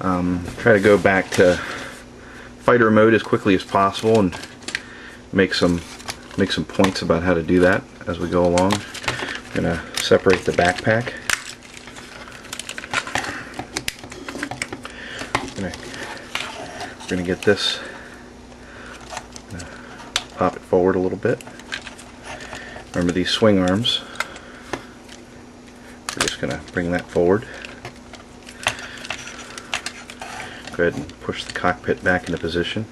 Try to go back to fighter mode as quickly as possible and make some points about how to do that as we go along. I'm going to separate the backpack. We're going to get this, pop it forward a little bit. Remember these swing arms. We're just going to bring that forward. Go ahead and push the cockpit back into position.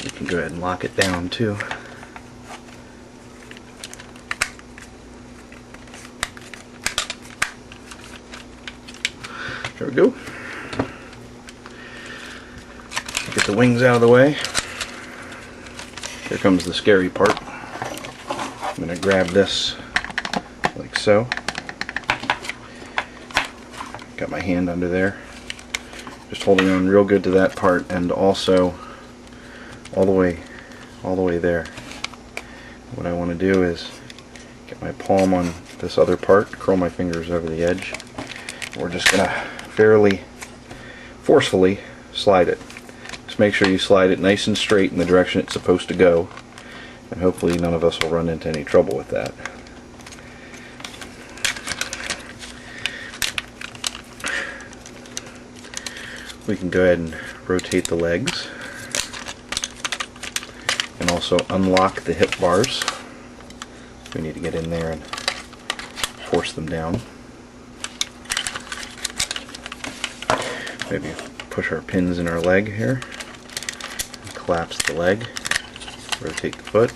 We can go ahead and lock it down too. There we go. Get the wings out of the way. Here comes the scary part. I'm going to grab this like so. Got my hand under there. Just holding on real good to that part, and also all the way there. What I want to do is get my palm on this other part, curl my fingers over the edge. We're just going to fairly forcefully slide it. Just make sure you slide it nice and straight in the direction it's supposed to go, and hopefully none of us will run into any trouble with that. We can go ahead and rotate the legs and also unlock the hip bars. We need to get in there and force them down. Maybe push our pins in our leg here. Collapse the leg. Rotate the foot.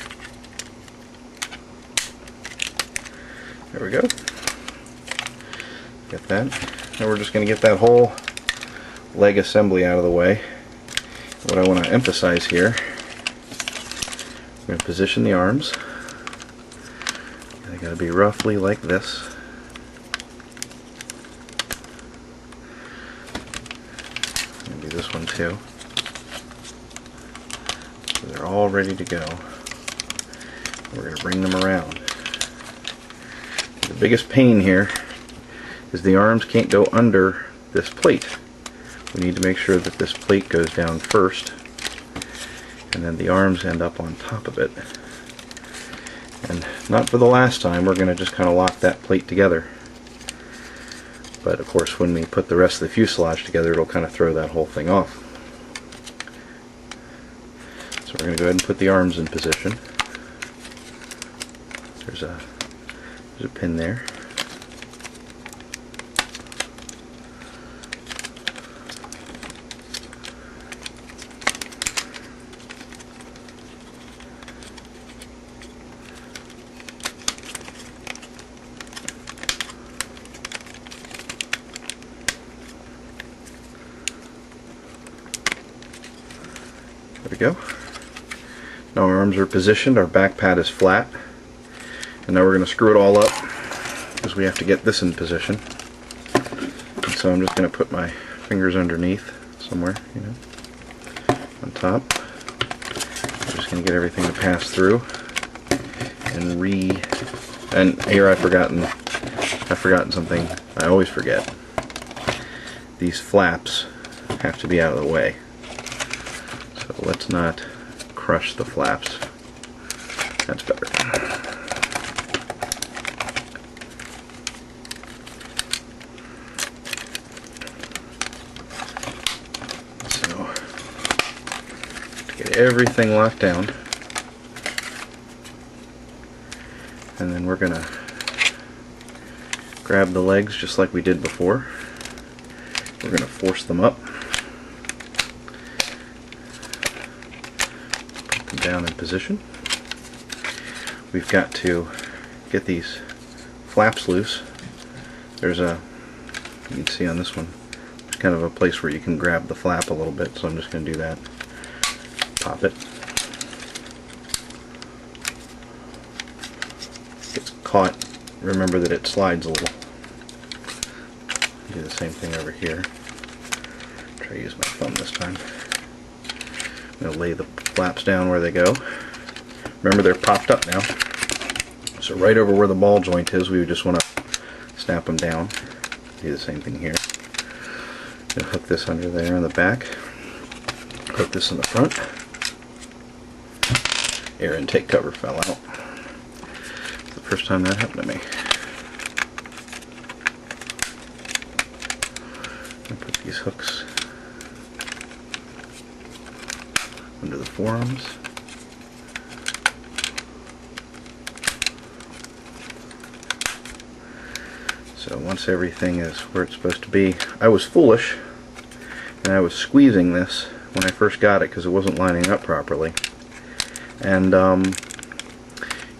There we go. Get that. Now we're just going to get that whole leg assembly out of the way. What I want to emphasize here, I'm going to position the arms. They got to be roughly like this. Maybe this one too. So they're all ready to go. We're going to bring them around. The biggest pain here is the arms can't go under this plate. We need to make sure that this plate goes down first, and then the arms end up on top of it. And not for the last time, we're going to just kind of lock that plate together. But of course, when we put the rest of the fuselage together, it'll kind of throw that whole thing off. So we're going to go ahead and put the arms in position. There's a pin there. There we go. Now our arms are positioned, our back pad is flat, and now we're going to screw it all up because we have to get this in position. And so I'm just going to put my fingers underneath somewhere, you know, on top. I'm just going to get everything to pass through and here I've forgotten something. I always forget. These flaps have to be out of the way. So let's not crush the flaps. That's better. So, to get everything locked down, and then we're going to grab the legs just like we did before. We're going to force them up. Down in position. We've got to get these flaps loose. There's you can see on this one, there's kind of a place where you can grab the flap a little bit, so I'm just going to do that. Pop it. Gets caught. Remember that it slides a little. Do the same thing over here. Try to use my thumb this time. I'm going to lay the flaps down where they go. Remember, they're popped up now. So right over where the ball joint is, we would just want to snap them down. Do the same thing here. You'll hook this under there in the back. Hook this in the front. Air intake cover fell out. It's the first time that happened to me. I'll put these hooks under the forearms. So once everything is where it's supposed to be, I was foolish and I was squeezing this when I first got it because it wasn't lining up properly, and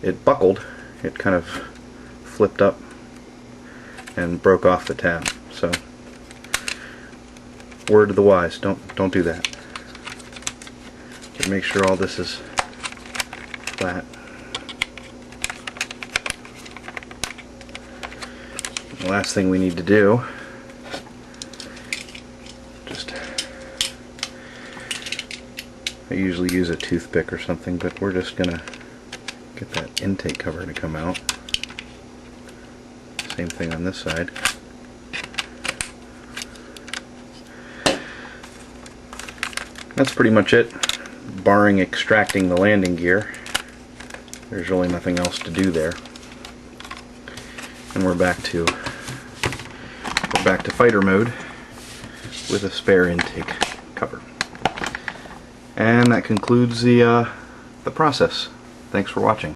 it buckled. It kind of flipped up and broke off the tab. So word to the wise, don't do that. Just make sure all this is flat. The last thing we need to do, I usually use a toothpick or something, but we're just gonna get that intake cover to come out. Same thing on this side. That's pretty much it, barring extracting the landing gear. There's really nothing else to do there. And we're back to fighter mode with a spare intake cover. And that concludes the process. Thanks for watching.